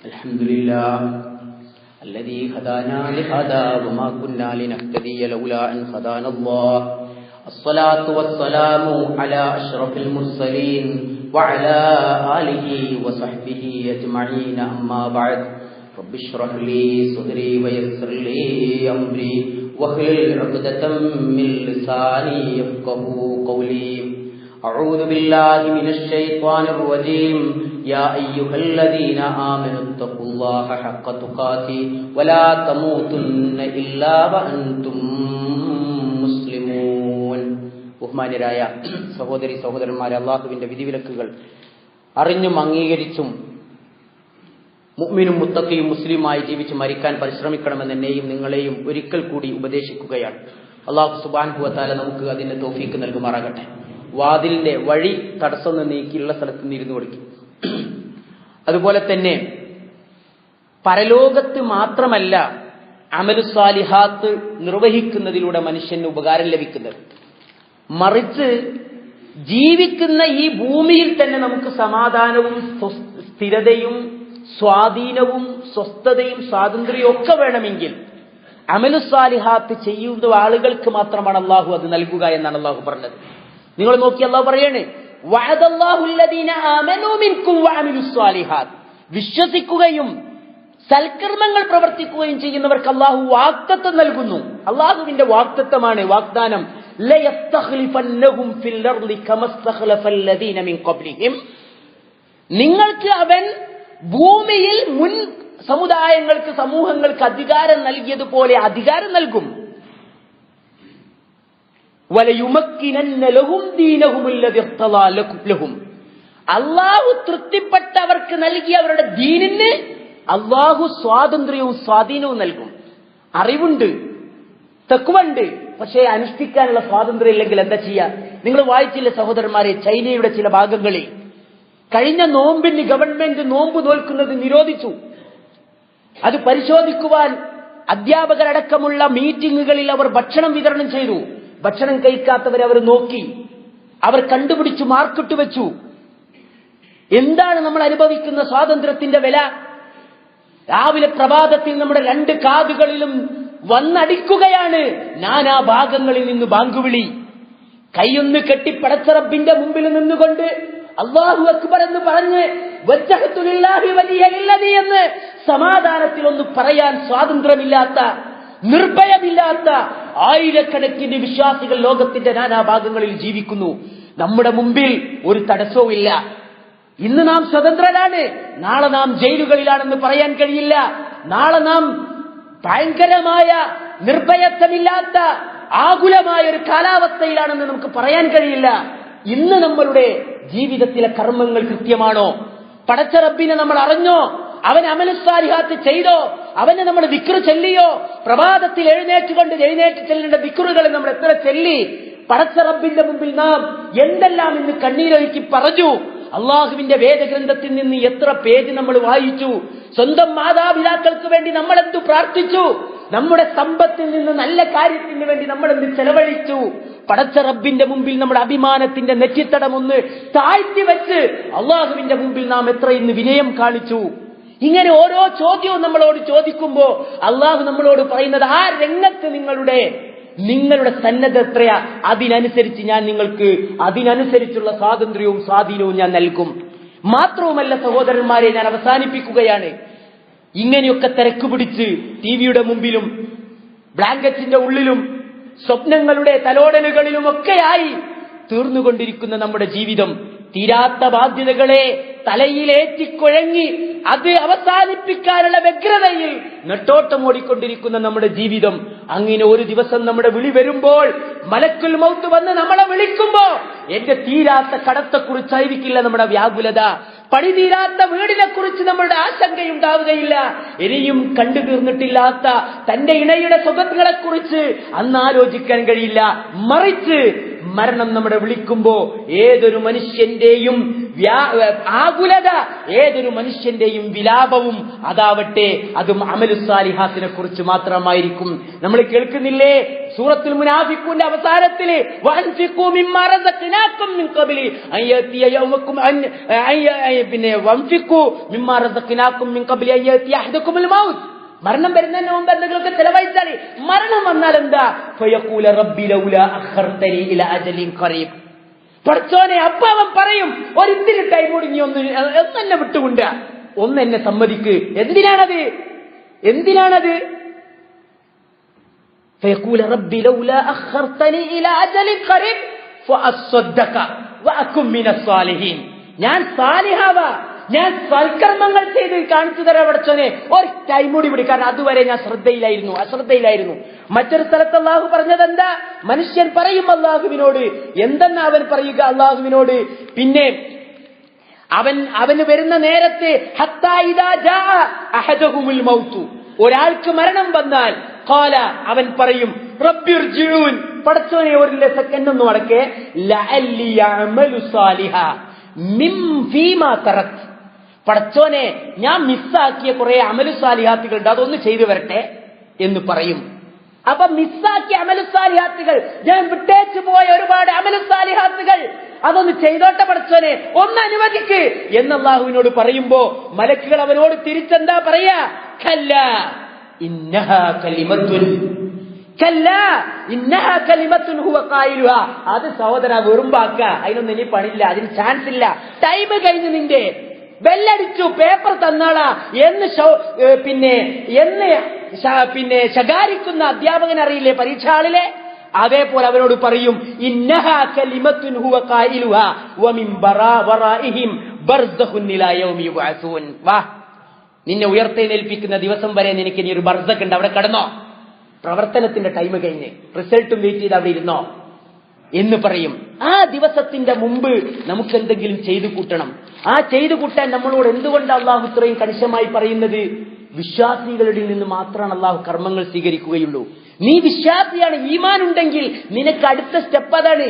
അൽഹംദുലില്ലാഹ് الذي هدانا لهذا وما كنا لنهتدي لولا أن هدانا الله. الصلاة والسلام على أشرف المرسلين وعلى آله وصحبه أجمعين. أما بعد رب اشرح لي صدري ويسر لي أمري واحلل عقدة من لساني يفقهوا قولي. أعوذ بالله من الشيطان الرجيم. يا أيها الذين آمنوا اتقوا الله حق تقاته ولا تموتن إلا وأنتم مسلمون. ബഹുമാന്യരായ സഹോദരി സഹോദരന്മാരെ, അള്ളാഹുവിന്റെ വിധിവിലക്കുകൾ അറിഞ്ഞും അംഗീകരിച്ചും മുഅ്മിനും മുത്തഖിയും മുസ്ലിമായി ജീവിച്ച് മരിക്കാൻ പരിശ്രമിക്കണമെന്ന് എന്നെയും നിങ്ങളെയും ഒരിക്കൽ കൂടി ഉപദേശിക്കുകയാണ്. അള്ളാഹു സുബ്ഹാനഹു വ തആല നമുക്ക് അതിന്റെ തൗഫീക്ക് നൽകുമാറാകട്ടെ. വാതിലിന്റെ വഴി തടസ്സം നീക്കിയുള്ള സ്ഥലത്ത് നിന്നിരുന്നു കൊടുക്കും. അതുപോലെ തന്നെ പരലോകത്ത് മാത്രമല്ല അമലുസ്സാലിഹാത്ത് നിർവഹിക്കുന്നതിലൂടെ മനുഷ്യന് ഉപകാരം ലഭിക്കുന്നത്, മറിച്ച് ജീവിക്കുന്ന ഈ ഭൂമിയിൽ തന്നെ നമുക്ക് സമാധാനവും സ്ഥിരതയും സ്വാധീനവും സ്വസ്ഥതയും സ്വാതന്ത്ര്യവും ഒക്കെ വേണമെങ്കിൽ അമലുസ്സാലിഹാത്ത് ചെയ്യുന്ന ആളുകൾക്ക് മാത്രമാണ് അള്ളാഹു അത് നൽകുക എന്നാണ് അള്ളാഹു പറഞ്ഞത്. നിങ്ങൾ നോക്കി, അള്ളാഹു പറയാണ് വിശ്വസിക്കുകയും സൽക്കർമ്മങ്ങൾ പ്രവർത്തിക്കുകയും ചെയ്യുന്നവർക്ക് അള്ളാഹു വാഗ്ദത്തം നൽകുന്നു. അള്ളാഹുവിന്റെ വാഗ്ദത്തമാണ്, വാഗ്ദാനം. നിങ്ങൾക്ക് അവൻ ഭൂമിയിൽ മുൻ സമുദായങ്ങൾക്ക്, സമൂഹങ്ങൾക്ക് അധികാരം നൽകിയതുപോലെ അധികാരം നൽകും. വലയുമക്കിനന്ന ലഹും ദീനഹും അല്ലദീ ഇർതളാ ലഹും. അല്ലാഹു തൃപ്തിപ്പെട്ട അവർക്ക് നൽകിയ അവരുടെ ദീനിന് അല്ലാഹു സ്വാതന്ത്ര്യവും സ്വാധീനവും നൽകും. അറിവുണ്ട്, തഖ്വയുണ്ട്, പക്ഷേ അനുഷ്ഠിക്കാനുള്ള സ്വാതന്ത്ര്യം ഇല്ലെങ്കിൽ എന്താ ചെയ്യാ? നിങ്ങൾ വായിച്ചില്ല സഹോദരന്മാരെ, ചൈനയുടെ ചില ഭാഗങ്ങളിൽ കഴിഞ്ഞ നോമ്പിന് ഗവൺമെന്റ് നോമ്പ് നോൽക്കുന്നത് നിരോധിച്ചു. അത് പരിശോധിക്കുവാൻ അധ്യാപകരടക്കമുള്ള മീറ്റിംഗുകളിൽ അവർ ഭക്ഷണം വിതരണം ചെയ്തു. ഭക്ഷണം കഴിക്കാത്തവരെ അവർ നോക്കി, അവർ കണ്ടുപിടിച്ചു, മാർക്കിട്ട് വെച്ചു. എന്താണ് നമ്മൾ അനുഭവിക്കുന്ന സ്വാതന്ത്ര്യത്തിന്റെ വില? രാവിലെ പ്രഭാതത്തിൽ നമ്മുടെ 2 കാതുകളിലും വന്നടിക്കുകയാണ് നാനാ ഭാഗങ്ങളിൽ നിന്ന് ബാങ്കുവിളി. കൈയൊന്ന് കെട്ടി പടച്ച റബ്ബിന്റെ മുമ്പിൽ നിന്നുകൊണ്ട് അല്ലാഹു അക്ബർ എന്ന് പറഞ്ഞ് വജ്ജഹതു ലില്ലാഹി വലിയല്ലദീ എന്ന് സമാധാനത്തിൽ ഒന്ന് പറയാൻ സ്വാതന്ത്ര്യമില്ലാത്ത, നിർഭയമില്ലാത്ത ആയിരക്കണക്കിന് വിശ്വാസികൾ ലോകത്തിന്റെ നാനാഭാഗങ്ങളിൽ ജീവിക്കുന്നു. നമ്മുടെ മുമ്പിൽ ഒരു തടസ്സവുമില്ല. ഇന്ന് നാം സ്വതന്ത്രരാണ്, നാളെ നാം ജയിലുകളിലാണെന്ന് പറയാൻ കഴിയില്ല. നാളെ നാം ഭയങ്കരമായ നിർഭയത്വമില്ലാത്ത ആകുലമായ ഒരു കാലാവസ്ഥയിലാണെന്ന് നമുക്ക് പറയാൻ കഴിയില്ല. ഇന്ന് നമ്മളുടെ ജീവിതത്തിലെ കർമ്മങ്ങൾ കൃത്യമാണോ? പടച്ച റബ്ബിനെ നമ്മൾ അറിഞ്ഞോ? അവൻ അമലുസ്സാലിഹാത്ത് ചെയ്തോ? അവനെ നമ്മൾ ദിക്ർ ചൊല്ലിയോ? പ്രഭാതത്തിൽ എഴുന്നേറ്റ് ചെല്ലേണ്ട ദിക്റുകൾ നമ്മൾ എത്ര ചൊല്ലി? പടച്ച റബ്ബിന്റെ മുമ്പിൽ നാം എന്തെല്ലാം ഇന്ന് കണ്ണീരൊഴുക്കി പറഞ്ഞു? അള്ളാഹുവിന്റെ വേദഗ്രന്ഥത്തിൽ നിന്ന് എത്ര പേജ് നമ്മൾ വായിച്ചു? സ്വന്തം മാതാപിതാക്കൾക്ക് വേണ്ടി നമ്മൾ എന്തു പ്രാർത്ഥിച്ചു? നമ്മുടെ സമ്പത്തിൽ നിന്ന് നല്ല കാര്യത്തിന് വേണ്ടി നമ്മൾ എന്ത് ചെലവഴിച്ചു? പടച്ച റബ്ബിന്റെ മുമ്പിൽ നമ്മുടെ അഭിമാനത്തിന്റെ നെറ്റിത്തടം ഒന്ന് താഴ്ത്തി വെച്ച് അള്ളാഹുവിന്റെ മുമ്പിൽ നാം എത്ര ഇന്ന് വിനയം കാണിച്ചു? ഇങ്ങനെ ഓരോ ചോദ്യവും നമ്മളോട് ചോദിക്കുമ്പോ അള്ളാഹു നമ്മളോട് പറയുന്നത്, ആ രംഗത്ത് നിങ്ങളുടെ സന്നദ്ധ എത്രയാ, അതിനനുസരിച്ച് ഞാൻ നിങ്ങൾക്ക് അതിനനുസരിച്ചുള്ള സ്വാതന്ത്ര്യവും സ്വാധീനവും ഞാൻ നൽകും. മാത്രവുമല്ല സഹോദരന്മാരെ, ഞാൻ അവസാനിപ്പിക്കുകയാണ്. ഇങ്ങനെയൊക്കെ തിരക്ക് പിടിച്ച് ടിവിയുടെ മുമ്പിലും ബ്ലാങ്കറ്റിന്റെ ഉള്ളിലും സ്വപ്നങ്ങളുടെ തലോടലുകളിലുമൊക്കെയായി തീർന്നുകൊണ്ടിരിക്കുന്ന നമ്മുടെ ജീവിതം, തീരാത്ത ബാധ്യതകളെ തലയിലേറ്റിക്കുഴങ്ങി അത് അവസാനിപ്പിക്കാനുള്ള വ്യഗ്രതയിൽ നെട്ടോട്ടം ഓടിക്കൊണ്ടിരിക്കുന്ന നമ്മുടെ ജീവിതം, അങ്ങനെ ഒരു ദിവസം നമ്മുടെ വിളി വരുമ്പോൾ, മലക്കുൽ മൗത്ത് വന്ന് നമ്മളെ വിളിക്കുമ്പോ എന്റെ തീരാത്ത കടത്തെക്കുറിച്ചായിരിക്കില്ല നമ്മുടെ വ്യാകുലത, പണി തീരാത്ത വീടിനെ കുറിച്ച് നമ്മളുടെ ആശങ്കയുണ്ടാവുകയില്ല, ഇനിയും കണ്ടു തീർന്നിട്ടില്ലാത്ത തന്റെ ഇണയുടെ സുഖങ്ങളെ കുറിച്ച് അന്ന് ആലോചിക്കാൻ കഴിയില്ല. മറിച്ച് മരണം നമ്മളെ വിളിക്കുമ്പോ ഏതൊരു മനുഷ്യന്റെയും ആകുലത, ഏതൊരു മനുഷ്യന്റെയും വിലാപവും അതാവട്ടെ അതും അമലുസ്സാലിഹാത്തിനെ കുറിച്ച് മാത്രമായിരിക്കും. നമ്മൾ കേൾക്കുന്നില്ലേ സൂറത്തുൽ മുനാഫിഖൂന്റെ അവസാനത്തില്, വൻഫിഖൂ മിമ്മാ റസഖ്നാകും മിൻ ഖബ്ലി അയ്യതിയ യൗമകും വൻഫിഖൂ മിമ്മാ റസഖ്നാകും മിൻ ഖബ്ലി അയ്യതിയ അഹദകുമുൽ മൗത്ത്. മരണം വരുന്നതിന് മുമ്പ് എന്തെങ്കിലുമൊക്കെ ചെലവഴിച്ചാൽ മരണം വന്നാൽ എന്താ? ഫയഖൂല റബ്ബി ലൗലാ അഖർതനി ഇലാ അജലിൻ ഖരീബ്. പടച്ചോനെ, അപ്പൊ അവൻ പറയും, ഒരിത്തിരി ടൈം കൂടി നീ ഒന്നെന്നെ വിട്ടുകൊണ്ട് ഒന്നെന്നെ സമ്മതിക്ക്. എന്തിനാണത്? ഫയഖൂല റബ്ബി ലൗലാ അഖർതനി ഇലാ അജലിൻ ഖരീബ് ഫഅസ്സദ്ദഖ വഅകും മിനസ് സാലിഹീൻ. ഞാൻ സാലിഹാവാ, ഞാൻ സൽക്കർമ്മങ്ങൾ ചെയ്ത് കാണിച്ചു തരാം പടച്ചോനെ, ഒരു ടൈം കൂടി വിടി. കാരണം അതുവരെ ഞാൻ അശ്രദ്ധയിലായിരുന്നു. മറ്റൊരു സ്ഥലത്ത് അള്ളാഹു പറഞ്ഞത് എന്താ? മനുഷ്യൻ പറയും അള്ളാഹുവിനോട്, എന്തെന്നാ അവൻ പറയുക അള്ളാഹുവിനോട്? പിന്നെ അവന് വരുന്ന നേരത്തെ ഹത്താ ഇദാ ജാഅ അഹദഹുമുൽ മൗതു, ഒരാൾക്ക് മരണം വന്നാൽ ഖാല, അവൻ പറയും റബ്ബിർജിഊൻ, പടച്ചോനെ ഒരു സെക്കൻഡ് ഒന്ന് അടക്കേ, ലഅല്ലി യഅമലു സാലിഹാ മിൻ ഫീമാ തറക്ത്, പടച്ചോനെ ഞാൻ മിസ്സാക്കിയ കുറെ അമലുസാലിഹാത്തുകളുണ്ട്, അതൊന്ന് ചെയ്തു വരട്ടെ എന്ന് പറയും. അപ്പൊ മിസ്സാക്കിയ അമലുസാലിഹാത്തുകൾ, ഞാൻ വിട്ടേച്ചു പോയ ഒരുപാട് അമലുസാലിഹാത്തുകൾ, അതൊന്ന് ചെയ്തോട്ടെ പടച്ചോനെ, ഒന്ന് അനുവദിക്ക് എന്ന് അല്ലാഹുവിനോട് പറയുമ്പോ മലക്കുകൾ അവനോട് തിരിച്ചെന്താ പറയാ? കല്ലാ ഇന്നഹാ കലിമത്തുൻ, അത് സഹോദര വെറുമ്പാക്ക, അതിനൊന്നും ഇനി പണിയില്ല, അതിന് ചാൻസ് ഇല്ല, ടൈം കഴിഞ്ഞ്, നിന്റെ ബെല്ലടിച്ചു, പേപ്പർ തന്നാളാ എന്ന് ശകാരിക്കുന്ന അധ്യാപകൻ അറിയില്ലേ പരീക്ഷാളിലെ? അതേപോലെ അവനോട് പറയും ഇന്നഹാ കലിമത്തുൻ ഹുവ ഖായിലുഹാ വമിൻ വറാഇഹിം ബർസഖുൻ ഇലാ യൗമി യുബഅസൂൻ. വാ, നിന്നെ ഉയർത്തെഴുന്നേൽപ്പിക്കുന്ന ദിവസം വരെ നിനക്ക് ഇനി ഒരു ബർസഖ് ഉണ്ട്, അവിടെ കടന്നോ. പ്രവർത്തനത്തിന്റെ ടൈം കഴിഞ്ഞ് റിസൾട്ടും വെയിറ്റ് ചെയ്ത് അവിടെ ഇരുന്നോ. എന്ന് പറയും. ആ ദിവസത്തിന്റെ മുമ്പ് നമുക്ക് എന്തെങ്കിലും ചെയ്തു കൂട്ടണം. ആ ചെയ്തു കൂട്ടാൻ നമ്മളോട് എന്തുകൊണ്ട് അള്ളാഹു ഇത്രയും കണിശമായി പറയുന്നത്? വിശ്വാസികളുടെ നിന്ന് മാത്രമാണ് അള്ളാഹു കർമ്മങ്ങൾ സ്വീകരിക്കുകയുള്ളൂ. നീ വിശ്വാസിയാണ്, ഈമാൻ ഉണ്ടെങ്കിൽ നിനക്ക് അടുത്ത സ്റ്റെപ്പ് അതാണ്.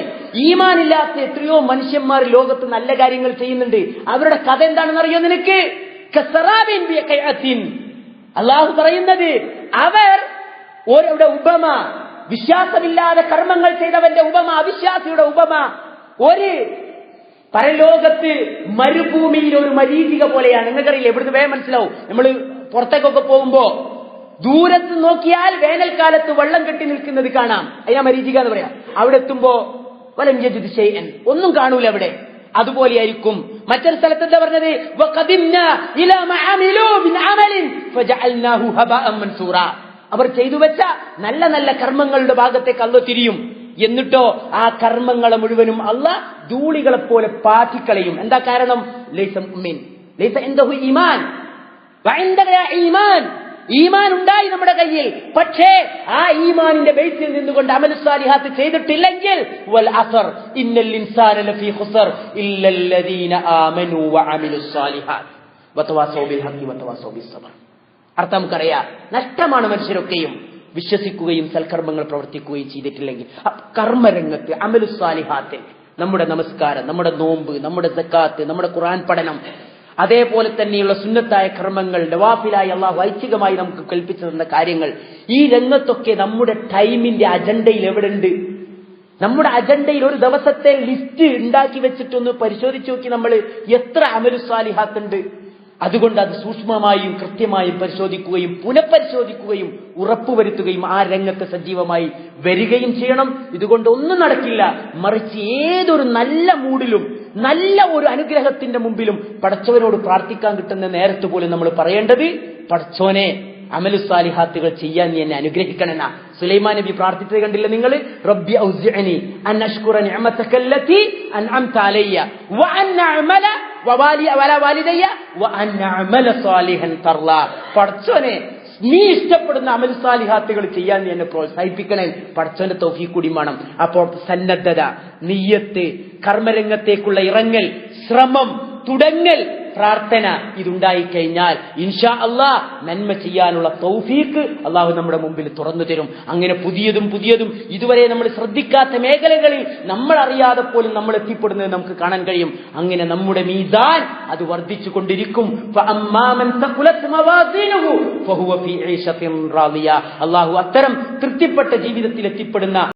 ഈമാൻ ഇല്ലാത്ത എത്രയോ മനുഷ്യന്മാർ ലോകത്ത് നല്ല കാര്യങ്ങൾ ചെയ്യുന്നുണ്ട്. അവരുടെ കഥ എന്താണെന്ന് അറിയോ നിനക്ക്? അള്ളാഹു പറയുന്നത് അവർ ഓരോ ഉപമ, വിശ്വാസമില്ലാതെ കർമ്മങ്ങൾ ചെയ്തവന്റെ ഉപമ, അവിശ്വാസിയുടെ ഉപമ ഒരു പരലോകത്ത് മരുഭൂമിയിൽ ഒരു മരീചിക പോലെയാണ്. നിങ്ങൾക്കറിയില്ല, എവിടുന്ന് വേഗം മനസ്സിലാവും. നമ്മൾ പുറത്തേക്കൊക്കെ പോകുമ്പോ ദൂരത്ത് നോക്കിയാൽ വേനൽക്കാലത്ത് വെള്ളം കെട്ടി നിൽക്കുന്നത് കാണാം. അതിനാ മരീചിക എന്ന് പറയാം. അവിടെ എത്തുമ്പോ വലം യജിദ് ശൈഅൻ, ഒന്നും കാണൂല അവിടെ. അതുപോലെയായിരിക്കും. മറ്റൊരു സ്ഥലത്ത് എന്താ പറഞ്ഞത്? വഖദിംനാ ഇലാ മാ അമിലൂ മിൻ അമലിൻ ഫജഅൽനാഹു ഹബഅൻ മൻസൂറാ. അവർ ചെയ്തു വെച്ച നല്ല നല്ല കർമ്മങ്ങളുടെ ഭാഗത്തേക്ക് അല്ലാഹു തിരിയും. എന്നിട്ടോ ആ കർമ്മങ്ങളെ മുഴുവനും അല്ലാഹ് ധൂളികളെ പോലെ പാറ്റിക്കളയും. എന്താ കാരണം? ലൈസ മുഅ്മിൻ, ലൈസ ഇൻദഹു ഈമാൻ വഇൻദക ഈമാൻ. ഈമാൻ ഉണ്ടായി നമ്മുടെ കയ്യിൽ, പക്ഷേ ആ ഈമാനിന്റെ ബേസിൽ നിന്നുകൊണ്ട് അമലുസ്സാലിഹാത്ത് ചെയ്തിട്ടില്ലെങ്കിൽ വൽ അസ്ർ ഇന്നൽ ഇൻസാന ലഫീ ഖുസ്ർ ഇല്ലല്ലദീന ആമനൂ വഅമിലുസ്സാലിഹാത്ത് വതവാസൗ ബിൽ ഹഖി വതവാസൗ ബിസ് സബ്ർ. അർത്ഥം നമുക്കറിയാം, നഷ്ടമാണ് മനുഷ്യരൊക്കെയും വിശ്വസിക്കുകയും സൽക്കർമ്മങ്ങൾ പ്രവർത്തിക്കുകയും ചെയ്തിട്ടില്ലെങ്കിൽ. കർമ്മരംഗത്ത് അമലുസ്സാലിഹാത്തിൽ നമ്മുടെ നമസ്കാരം, നമ്മുടെ നോമ്പ്, നമ്മുടെ സക്കാത്ത്, നമ്മുടെ ഖുർആൻ പഠനം, അതേപോലെ തന്നെയുള്ള സുന്നത്തായ കർമ്മങ്ങൾ, നവാഫിലായി അള്ളാഹു ഐച്ഛികമായി നമുക്ക് കൽപ്പിച്ചു തന്ന കാര്യങ്ങൾ, ഈ രംഗത്തൊക്കെ നമ്മുടെ ടൈമിന്റെ അജണ്ടയിൽ എവിടെയുണ്ട്? നമ്മുടെ അജണ്ടയിൽ ഒരു ദിവസത്തെ ലിസ്റ്റ് ഉണ്ടാക്കി വെച്ചിട്ടൊന്ന് പരിശോധിച്ച് നോക്കി നമ്മൾ എത്ര അമലുസ്സാലിഹാത്ത് ഉണ്ട്. അതുകൊണ്ട് അത് സൂക്ഷ്മമായും കൃത്യമായും പരിശോധിക്കുകയും പുനഃപരിശോധിക്കുകയും ഉറപ്പുവരുത്തുകയും ആ രംഗത്ത് സജീവമായി വരികയും ചെയ്യണം. ഇതുകൊണ്ട് ഒന്നും നടക്കില്ല. മറിച്ച് ഏതൊരു നല്ല മൂഡിലും നല്ല ഒരു അനുഗ്രഹത്തിന്റെ മുമ്പിലും പടച്ചവനോട് പ്രാർത്ഥിക്കാൻ കിട്ടുന്ന നേരത്ത് പോലും നമ്മൾ പറയേണ്ടത്, പടച്ചോനെ അമലുസ്സാലിഹാത്തുകൾ ചെയ്യാൻ നീ എന്നെ അനുഗ്രഹിക്കണമെന്ന സുലൈമാൻ നബി പ്രാർത്ഥിച്ചത് കണ്ടില്ല നിങ്ങൾ? റബ്ബി ഔസിഅനി അൻ അഷ്കുറ നിഅമതകല്ലതി അൻഅംത അലയ്യ വഅൻ അഅമല വലാ വാലിദയ്യ വഅൻ അഅമല സാലിഹൻ തർലാ. പടച്ചോനെ നീ ഇഷ്ടപ്പെടുന്ന അമലുസ്സാലിഹാത്തുകൾ ചെയ്യാൻ നീ എന്നെ പ്രോത്സാഹിപ്പിക്കണേ. പടച്ചോന്റെ തൗഫീഖ് കൂടി വേണം. അപ്പോൾ സന്നദ്ധത, നിയ്യത്ത്, കർമ്മരംഗത്തേക്കുള്ള ഇറങ്ങൽ, ശ്രമം, തുടങ്ങൽ, പ്രാർത്ഥന, ഇതുണ്ടായിക്കഴിഞ്ഞാൽ ഇൻഷാ അല്ലാഹ് നന്മ ചെയ്യാനുള്ള തൗഫീഖ് അള്ളാഹു നമ്മുടെ മുമ്പിൽ തുറന്നു തരും. അങ്ങനെ പുതിയതും പുതിയതും ഇതുവരെ നമ്മൾ ശ്രദ്ധിക്കാത്ത മേഖലകളിൽ നമ്മൾ അറിയാതെ പോലും നമ്മൾ എത്തിപ്പെടുന്നത് നമുക്ക് കാണാൻ കഴിയും. അങ്ങനെ നമ്മുടെ മീസാൻ അത് വർദ്ധിച്ചു കൊണ്ടിരിക്കും. അള്ളാഹു അത്തരം തൃപ്തിപ്പെട്ട ജീവിതത്തിൽ എത്തിപ്പെടുന്ന